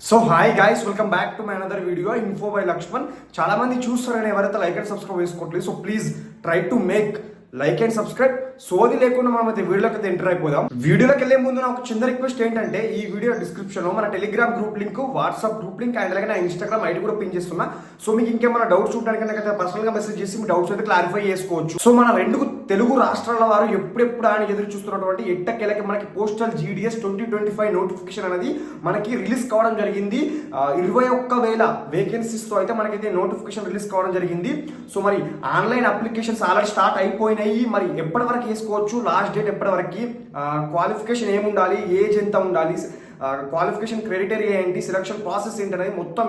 So hi guys, welcome back to my another video info by Lakshman. చాలా మంది చూస్తారని ఎవరైతే లైక్ అండ్ సబ్స్క్రైబ్ చేసుకోవట్లేదు, so please try to make like and subscribe. సోది లేకుండా మనం అయితే వీడియోకి అయితే ఎంటర్ అయిపోదాం. వీడియోలోకి వెళ్ళే ముందు నాకు చిన్న రిక్వెస్ట్ ఏంటంటే, ఈ వీడియో డిస్క్రిప్షన్ లో మన Telegram group link, WhatsApp group link and అలాగే నా ఇన్స్టాగ్రామ్ ఐడి కూడా పిన్ చేస్తున్నా. సో మీకు ఇంకేమైనా డౌట్స్ చూడడానికి నాకైతే పర్సనల్ గా మెసేజ్ చేసి మీ డౌట్స్ అయితే క్లారిఫై చేసుకోవచ్చు. సో మన రెండు తెలుగు రాష్ట్రాల వారు ఎప్పుడెప్పుడు అని ఎదురు చూస్తున్నటువంటి ఎట్టకేలకి మనకి పోస్టల్ GDS 2025 నోటిఫికేషన్ అనేది మనకి రిలీజ్ కావడం జరిగింది. 21,000 వేకెన్సీస్ తో అయితే మనకైతే నోటిఫికేషన్ రిలీజ్ కావడం జరిగింది. సో మరి ఆన్లైన్ అప్లికేషన్స్ ఆల్రెడీ స్టార్ట్ అయిపోయినాయి. మరి ఎప్పటి వరకు వేసుకోవచ్చు, లాస్ట్ డేట్ ఎప్పటి వరకు, క్వాలిఫికేషన్ ఏముండాలి, ఏజ్ ఎంత ఉండాలి, క్వాలిఫికేషన్ క్రైటీరియా ఏంటి, సెలక్షన్ ప్రాసెస్ ఏంటి అనేది మొత్తం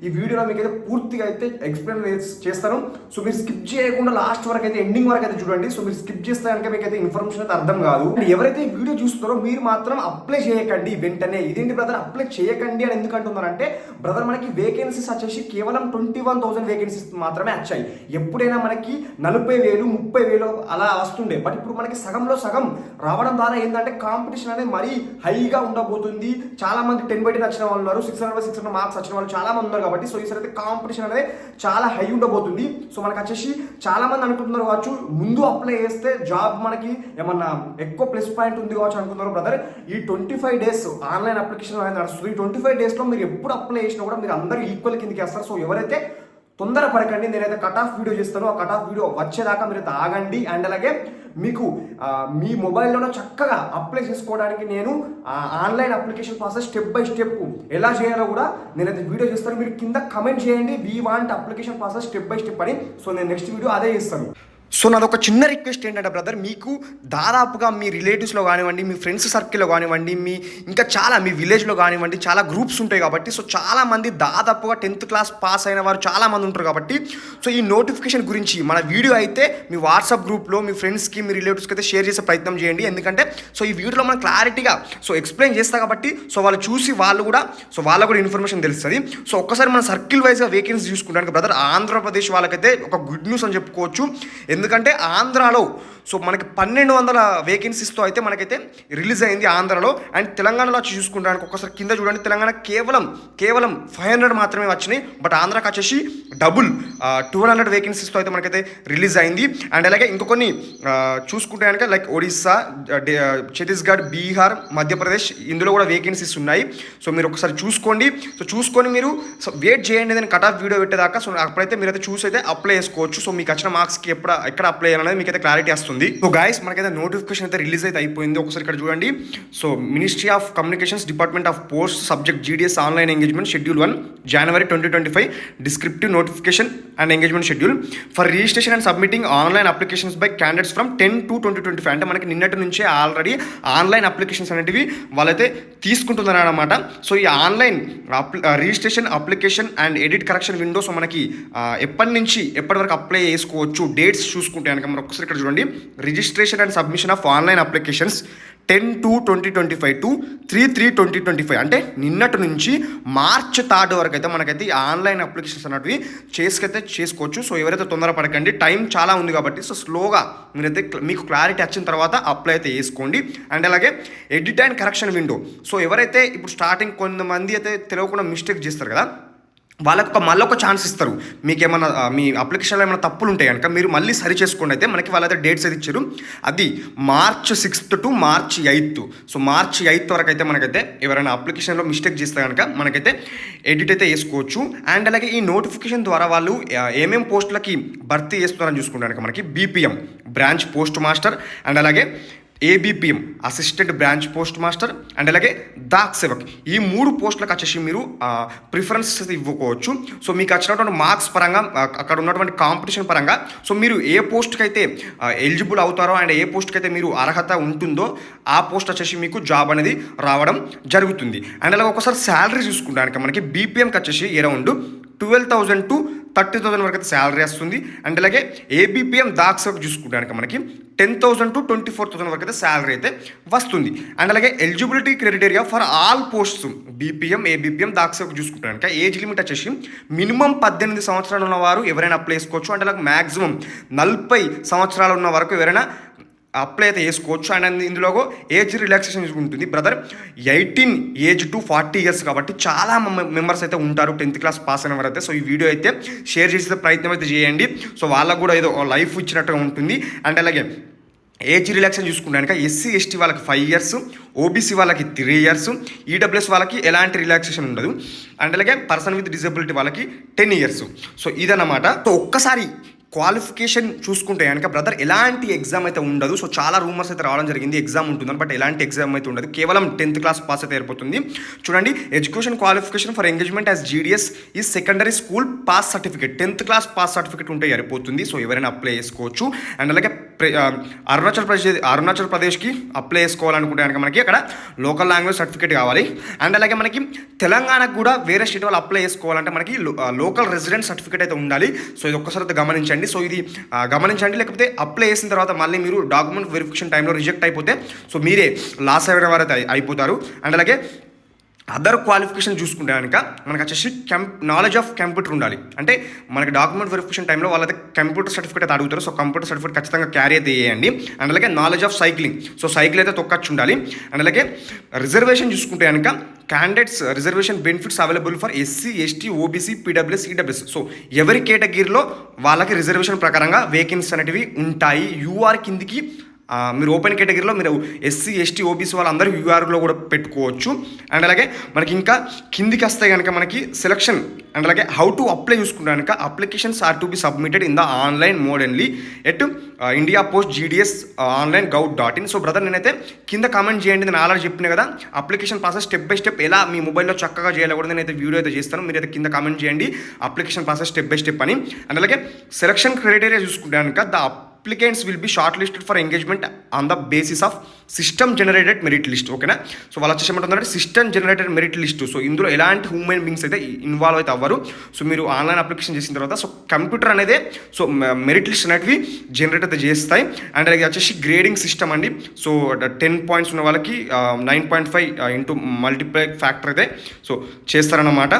ఈ వీడియోలో మీకు అయితే పూర్తిగా అయితే ఎక్స్ప్లెయిన్ చేస్తాను. సో మీరు స్కిప్ చేయకుండా లాస్ట్ వరకు అయితే, ఎండింగ్ వరకు అయితే చూడండి. సో మీరు స్కిప్ చేస్తే కనుక మీకు అయితే ఇన్ఫర్మేషన్ అయితే అర్థం కాదు. ఎవరైతే ఈ వీడియో చూస్తున్నారో మీరు మాత్రం అప్లై చేయకండి వెంటనే. ఇదేంటి బ్రదర్ అప్లై చేయకండి అని ఎందుకు అంటున్నారంటే, బ్రదర్ మనకి వేకెన్సీస్ వచ్చేసి కేవలం 21,000 వేకెన్సీస్ మాత్రమే వచ్చాయి. ఎప్పుడైనా మనకి 40,000 30,000 అలా వస్తుండే, బట్ ఇప్పుడు మనకి సగంలో సగం రావడం ద్వారా ఏంటంటే కాంపిటీషన్ అనేది మరీ హైగా ఉండబోతుంది. చాలా మంది 10/10 వచ్చిన వాళ్ళు ఉన్నారు, 600/600 మార్క్స్ వచ్చిన వాళ్ళు చాలా మంది ఉన్నారు. కాబట్టి సో ఈసారి అయితే కాంపిటీషన్ అనేది చాలా హై ఉండబోతుంది. సో మనకు వచ్చేసి చాలా మంది అనుకుంటున్నారు కావచ్చు, ముందు అప్లై చేస్తే జాబ్ మనకి ఏమన్నా ఎక్కువ ప్లస్ పాయింట్ ఉంది కావచ్చు అనుకున్నారు. బ్రదర్ ఈ 25 డేస్ ఆన్లైన్ అప్లికేషన్ అనేది నడుస్తుంది. ఈ 25 డేస్ లో మీరు ఎప్పుడు అప్లై చేసినా కూడా మీరు అందరూ ఈక్వల్ కిందకి వేస్తారు. సో ఎవరైతే తొందర పడకండి, నేనైతే కట్ ఆఫ్ వీడియో చేస్తాను. ఆ కట్ ఆఫ్ వీడియో వచ్చేదాకా మీరు అయితే ఆగండి. అండ్ అలాగే మీకు మీ మొబైల్లోనే చక్కగా అప్లై చేసుకోవడానికి నేను online application process step by step ఎలా చేయాలో కూడా నేనైతే వీడియో చేస్తాను. మీరు కింద కమెంట్ చేయండి, we want application process step by step అని. సో నేను నెక్స్ట్ వీడియో అదే చేస్తాను. సో నాది ఒక చిన్న రిక్వెస్ట్ ఏంటంటే బ్రదర్, మీకు దాదాపుగా మీ రిలేటివ్స్లో కానివ్వండి, మీ ఫ్రెండ్స్ సర్కిల్లో కానివ్వండి, ఇంకా చాలా మీ విలేజ్లో కానివ్వండి, చాలా గ్రూప్స్ ఉంటాయి కాబట్టి, సో చాలామంది దాదాపుగా 10th క్లాస్ పాస్ అయిన వారు చాలామంది ఉంటారు కాబట్టి, సో ఈ నోటిఫికేషన్ గురించి మన వీడియో అయితే మీ వాట్సాప్ గ్రూప్లో మీ ఫ్రెండ్స్కి, మీ రిలేటివ్స్కి అయితే షేర్ చేసే ప్రయత్నం చేయండి. ఎందుకంటే సో ఈ వీడియోలో మనం క్లారిటీగా సో ఎక్స్ప్లెయిన్ చేస్తా కాబట్టి, సో వాళ్ళు చూసి వాళ్ళకు కూడా ఇన్ఫర్మేషన్ తెలుస్తుంది. సో ఒక్కసారి మన సర్కిల్ వైజ్గా వేకెన్సీ చూసుకుంటానికి బ్రదర్, ఆంధ్రప్రదేశ్ వాళ్ళకైతే ఒక గుడ్ న్యూస్ అని చెప్పుకోవచ్చు. ఎందుకంటే ఆంధ్రాలో సో మనకి 1,200 వేకెన్సీస్తో అయితే మనకైతే రిలీజ్ అయింది ఆంధ్రాలో. అండ్ తెలంగాణలో వచ్చి చూసుకుంటానికి ఒకసారి కింద చూడండి, తెలంగాణ కేవలం 500 మాత్రమే వచ్చినాయి. బట్ ఆంధ్రాకి వచ్చేసి డబుల్ 200 వేకెన్సీస్తో అయితే మనకైతే రిలీజ్ అయింది. అండ్ అలాగే ఇంకొన్ని చూసుకుంటే కనుక లైక్ ఒడిస్సా, ఛత్తీస్గఢ్, బీహార్, మధ్యప్రదేశ్, ఇందులో కూడా వేకెన్సీస్ ఉన్నాయి. సో మీరు ఒకసారి చూసుకోండి. సో చూసుకొని మీరు వెయిట్ చేయండి, నేను కట్ ఆఫ్ వీడియో పెట్టేదాకా. సో అప్పుడైతే మీరైతే చూసి అయితే అప్లై చేసుకోవచ్చు. సో మీకు వచ్చిన మార్క్స్కి ఎక్కడ అప్లై చేయాలనేది మీకు అయితే క్లారిటీ వస్తుంది. సో గైస్ మనకైతే నోటిఫికేషన్ అయితే రిలీజ్ అయితే అయిపోయింది. ఒకసారి ఇక్కడ చూడండి. So ministry of communications, department of post, subject GDS online engagement schedule 1 January 2025 descriptive notification and engagement schedule for registration and submitting online applications by candidates from 10/2/2025. అంటే మనకి నిన్నటి నుంచే ఆల్రెడీ ఆన్లైన్ అప్లికేషన్స్ అనేటివి వాళ్ళైతే తీసుకుంటున్నారు అన్నమాట. సో ఈ online registration, application and edit correction Windows మనకి ఎప్పటి నుంచి ఎప్పటి వరకు అప్లై చేసుకోవచ్చు డేట్స్ చూసుకుంటే కనుక మనం ఒకసారి ఇక్కడ చూడండి. Registration and submission of online applications 10/2/2025 to 3/3/2025. అంటే నిన్నటి నుంచి March 3 వరకు అయితే మనకైతే ఆన్లైన్ అప్లికేషన్స్ అనేవి చేసుకోవచ్చు. సో ఎవరైతే తొందరపడకండి, టైం చాలా ఉంది కాబట్టి సో స్లోగా మీరైతే మీకు క్లారిటీ వచ్చిన తర్వాత అప్లై అయితే చేసుకోండి. అండ్ అలాగే edit and correction window. So ఎవరైతే ఇప్పుడు స్టార్టింగ్ కొంతమంది అయితే తెలియకుండా మిస్టేక్ చేస్తారు కదా, వాళ్ళకు మళ్ళీ ఒక ఛాన్స్ ఇస్తారు. మీకు ఏమైనా మీ అప్లికేషన్లో ఏమైనా తప్పులు ఉంటాయి కనుక మీరు మళ్ళీ సరి చేసుకోండి. అయితే మనకి వాళ్ళైతే డేట్స్ అయితే ఇచ్చారు, అది March 6th to March 8th. So March 8th వరకు అయితే మనకైతే ఎవరైనా అప్లికేషన్లో మిస్టేక్ చేస్తే కనుక మనకైతే ఎడిట్ అయితే వేసుకోవచ్చు. అండ్ అలాగే ఈ నోటిఫికేషన్ ద్వారా వాళ్ళు ఏమేమి పోస్టులకి భర్తీ చేస్తున్నారని చూసుకుంటానికి మనకి BPM branch post master, and అలాగే ABPM assistant branch post master, and అలాగే డాక్ సేవక్, ఈ 3 పోస్టులకు వచ్చేసి మీరు ప్రిఫరెన్సెస్ ఇవ్వకోవచ్చు. సో మీకు వచ్చినటువంటి మార్క్స్ పరంగా, అక్కడ ఉన్నటువంటి కాంపిటీషన్ పరంగా, సో మీరు ఏ పోస్ట్కి అయితే ఎలిజిబుల్ అవుతారో అండ్ ఏ పోస్ట్కి అయితే మీరు అర్హత ఉంటుందో ఆ పోస్ట్ వచ్చేసి మీకు జాబ్ అనేది రావడం జరుగుతుంది. అండ్ అలాగే ఒకసారి శాలరీ చూసుకుంటానికి మనకి BPMకి వచ్చేసి అరౌండ్ 12,000 to 30,000 వరకు అయితే శాలరీ వస్తుంది. అండ్ అలాగే ABPM డాక్ సేవక్ చూసుకుంటానికి మనకి 10,000 to 24,000 వరకు అయితే శాలరీ అయితే వస్తుంది. అండ్ అలాగే eligibility criteria for all posts BPM, ABPM Dak Sevak చూసుకుంటానికి ఏజ్ లిమిట్ వచ్చేసి మినిమం 18 సంవత్సరాలు ఉన్నవారు ఎవరైనా అప్లై చేసుకోవచ్చు. అండ్ అలాగే మ్యాక్సిమం 40 సంవత్సరాలు ఉన్న వరకు ఎవరైనా అప్లై అయితే చేసుకోవచ్చు. అండ్ ఇందులో ఏజ్ రిలాక్సేషన్ ఉంటుంది బ్రదర్. 18 ఏజ్ టు 40 ఇయర్స్ కాబట్టి చాలా మెంబర్స్ అయితే ఉంటారు 10th క్లాస్ పాస్ అయిన వారైతే. సో ఈ వీడియో అయితే షేర్ చేసే ప్రయత్నం అయితే చేయండి. సో వాళ్ళకు కూడా ఏదో లైఫ్ ఇచ్చినట్టుగా ఉంటుంది. అండ్ అలాగే ఏజ్ రిలాక్సేషన్ చూసుకుంటాక ఎస్సీ ఎస్టీ వాళ్ళకి 5 ఇయర్స్, ఓబీసీ వాళ్ళకి 3 ఇయర్స్, ఈడబ్ల్యూఎస్ వాళ్ళకి ఎలాంటి రిలాక్సేషన్ ఉండదు. అండ్ అలాగే పర్సన్ విత్ డిజబిలిటీ వాళ్ళకి 10 ఇయర్స్. సో ఇదన్నమాట. సో ఒక్కసారి క్వాలిఫికేషన్ చూసుకుంటే కనుక బ్రదర్ ఎలాంటి ఎగ్జామ్ అయితే ఉండదు. సో చాలా రూమర్స్ అయితే రావడం జరిగింది ఎగ్జామ్ ఉంటుందని, బట్ ఎలాంటి ఎగ్జామ్ అయితే ఉండదు. కేవలం 10th క్లాస్ పాస్ అయితే ఏర్పడుతుంది. చూడండి, education qualification for engagement as GDS ఈ secondary school pass certificate, 10th class pass certificate ఉంటే సరిపోతుంది. సో ఎవరైనా అప్లై చేసుకోవచ్చు. అండ్ అలాగే అరుణాచల్ ప్రదేశ్కి అప్లై చేసుకోవాలనుకుంటే కనుక మనకి అక్కడ లోకల్ లాంగ్వేజ్ సర్టిఫికేట్ కావాలి. అండ్ అలాగే మనకి తెలంగాణకు కూడా వేరే స్టేట్ వాళ్ళు అప్లై చేసుకోవాలంటే మనకి లోకల్ రెసిడెంట్ సర్టిఫికేట్ అయితే ఉండాలి. సో ఇది ఒక్కసారి గమనించండి. సో ఇది గమనించండి, లేకపోతే అప్లై చేసిన తర్వాత మళ్ళీ మీరు డాక్యుమెంట్ వెరిఫికేషన్ టైంలో రిజెక్ట్ అయిపోతే సో మీరే లాస్ అయిన వారైతే అయిపోతారు. అండ్ అలాగే అదర్ క్వాలిఫికేషన్ చూసుకుంటే కనుక మనకు వచ్చేసి నాలెడ్జ్ ఆఫ్ కంప్యూటర్ ఉండాలి. అంటే మనకి డాక్యుమెంట్ వెరిఫికేషన్ టైంలో వాళ్ళైతే కంప్యూటర్ సర్టిఫికేట్ అయితే అడుగుతారు. సో కంప్యూటర్ సర్టిఫికేట్ ఖచ్చితంగా క్యారీ అయితే చేయండి. అండ్ అలాగే knowledge of cycling, so cycle అయితే తొక్కచ్చు ఉండాలి. అండ్ అలాగే రిజర్వేషన్ చూసుకుంటే కనుక candidates reservation benefits available for SC ST OBC PWS EWS. So ఎవరి కేటగిరీలో వాళ్ళకి రిజర్వేషన్ ప్రకారంగా వేకెన్సీ అనేటివి ఉంటాయి. యూఆర్ కిందికి మీరు ఓపెన్ కేటగిరీలో మీరు ఎస్సీ ఎస్టీ ఓబీసీ వాళ్ళందరూ యూఆర్లో కూడా పెట్టుకోవచ్చు. అండ్ అలాగే మనకి ఇంకా కిందికి వస్తే కనుక మనకి సెలక్షన్ అండ్ అలాగే హౌ టు అప్లై చూసుకుంటే కనుక applications are to be submitted in the online mode only at India Post GDS online gov.in. So brother నేనైతే కింద కామెంట్ చేయండి. నేను ఆల్రెడీ చెప్పిన కదా application process step by step ఎలా మీ మొబైల్లో చక్కగా చేయాలో కూడా నేనైతే వీడియో అయితే చేస్తాను. మీరైతే కింద కామెంట్ చేయండి application process step by step అని. అండ్ అలాగే సెలక్షన్ క్రైటీరియా చూసుకుంటే కనుక the applicants will be shortlisted for engagement on the basis of system generated merit list. ఓకేనా? సో వాళ్ళు వచ్చేసి ఏమంటున్నారంటే system generated merit list. So ఇందులో ఎలాంటి హ్యూమన్ బీయింగ్స్ అయితే ఇన్వాల్వ్ అయితే అవ్వరు. సో మీరు ఆన్లైన్ అప్లికేషన్ చేసిన తర్వాత సో కంప్యూటర్ అనేది సో మెరిట్ లిస్ట్ అనేటివి జనరేట్ అయితే చేస్తాయి. అండ్ అలాగే వచ్చేసి గ్రేడింగ్ సిస్టమ్ అండి. సో 10 పాయింట్స్ ఉన్న వాళ్ళకి 9.5 ఇంటూ మల్టిప్లై ఫ్యాక్టర్ అయితే సో చేస్తారన్నమాట.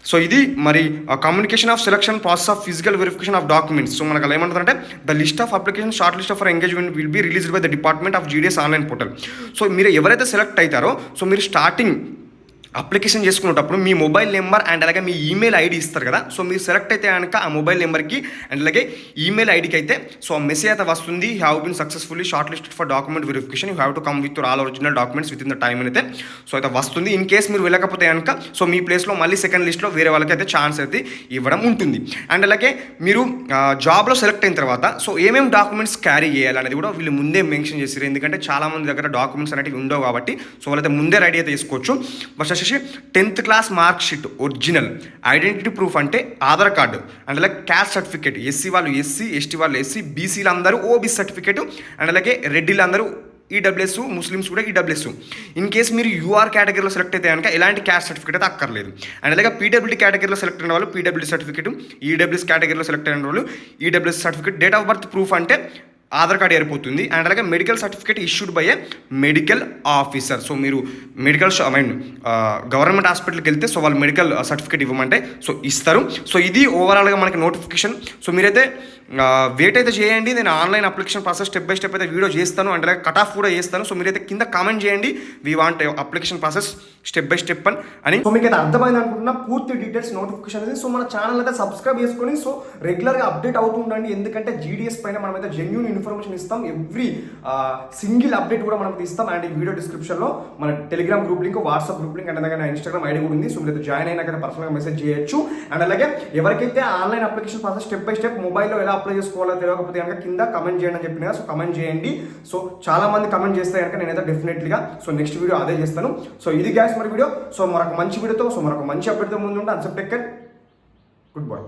సో ఇది మరి communication of selection process of physical verification of documents. So మనకు అలా ఏమంటుందంటే the list of application short list for engagement will be released by the department of GDS online portal. So మీరు ఎవరైతే select అవుతారో so మీరు starting application చేసుకునేటప్పుడు మీ mobile number and అలాగే మీ email ID ఇస్తారు కదా. సో మీరు సెలెక్ట్ అయితే కనుక ఆ మొబైల్ నెంబర్కి అండ్ అలాగే ఈమెయిల్ ఐడికి అయితే సో ఆ మెసేజ్ అయితే వస్తుంది, you have been successfully shortlisted for document verification, you have to come with all original documents within the time అయితే సో అయితే వస్తుంది. ఇన్ కేస్ మీరు వెళ్ళకపోతే కనుక సో మీ ప్లేస్లో మళ్ళీ సెకండ్ లిస్ట్లో వేరే వాళ్ళకి అయితే ఛాన్స్ అయితే ఇవ్వడం ఉంటుంది. అండ్ అలాగే మీరు జాబ్లో సెలెక్ట్ అయిన తర్వాత సో ఏమేమి డాక్యుమెంట్స్ క్యారీ చేయాలనేది కూడా వీళ్ళు ముందే మెన్షన్ చేశారు. ఎందుకంటే చాలామంది దగ్గర డాక్యుమెంట్స్ అనేవి ఉండవు కాబట్టి సో వాళ్ళైతే ముందే రెడీ అయితే తీసుకోవచ్చు. ఫస్ట్ వచ్చేసి 10th class mark sheet original, identity proof అంటే ఆధార్ కార్డు, అండ్ అలాగే క్యాస్ట్ సర్టిఫికేట్, ఎస్సీ వాళ్ళు ఎస్సీ, ఎస్టీ వాళ్ళు ఎస్సీ, బీసీలు అందరూ ఓబీసీ సర్టిఫికేట్, అండ్ అలాగే రెడ్డిలు అందరూ ఈడబ్ల్యూఎస్, ముస్లిమ్స్ కూడా ఈడబ్ల్యూఎస్. ఇన్ కేసు మీరు యూఆర్ కేటగిరీలో సెలెక్ట్ అయితే కనుక ఎలాంటి క్యాస్ట్ సర్టిఫికేట్ అయితే అక్కర్లేదు. అండ్ అలాగే పీడబ్ల్యూడీ కేటగిరీలో సెలెక్ట్ అయిన వాళ్ళు పీడబ్ల్యూడీ సర్టిఫికేట్, ఈడబ్ల్యూఎస్ కేటగిరీలో సెలెక్ట్ అయిన వాళ్ళు EWS certificate, date of birth proof అంటే ఆధార్ కార్డు ఏర్పడుతుంది. అండ్ అలాగే medical certificate issued by A medical officer. So మీరు మెడికల్ గవర్నమెంట్ హాస్పిటల్కి వెళ్తే సో వాళ్ళు మెడికల్ సర్టిఫికేట్ ఇవ్వమంటే సో ఇస్తారు. సో ఇది ఓవరాల్గా మనకి నోటిఫికేషన్. సో మీరైతే వెయిట్ అయితే చేయండి. నేను online application process step by step అయితే వీడియో చేస్తాను, అండ్ అలాగే కట్ ఆఫ్ కూడా చేస్తాను. సో మీరైతే కింద కామెంట్ చేయండి we want application process step by step అని. సో మీకు అయితే అర్థమైంది అనుకుంటున్నా పూర్తి డీటెయిల్స్ నోటిఫికేషన్ అనేది. సో మన ఛానల్ అయితే సబ్స్క్రైబ్ చేసుకొని సో రెగ్యులర్గా అప్డేట్ అవుతూ ఉండండి. ఎందుకంటే జీడిఎస్ పైన మనం అయితే జెన్యూన్ ఇన్ఫర్మేషన్ ఇస్తాం. ఎవ్రీ సింగిల్ అప్డేట్ కూడా మనం ఇస్తాం. అండ్ ఈ వీడియో డిస్క్రిప్షన్లో మన Telegram group link, WhatsApp group link, and అలాగే నా ఇన్స్టాగ్రామ్ ఐడి కూడా ఉంది. సో మీరు జాయిన్ అయినాక పర్సనల్గా మెసేజ్ చేయొచ్చు. అండ్ అలాగే ఎవరికైతే online application process step by step మొబైల్లో ఎలా అప్లై చేసుకోవాలో తెలియకపోతే కనుక కింద కమెంట్ చేయండి అని చెప్పిన, సో కమెంట్ చేయండి. సో చాలా మంది కమెంట్ చేస్తే కనుక నేనైతే డెఫినెట్లీగా సో నెక్స్ట్ వీడియో అదే చేస్తాను. సో ఇది గ్యాస్ మరి వీడియో. సో మరొక మంచి వీడియోతో సో మరొక మంచి అప్డేట్తో ముందు ఉంటే అన్సెప్ట్ టేక్ కేర్, గుడ్ బై.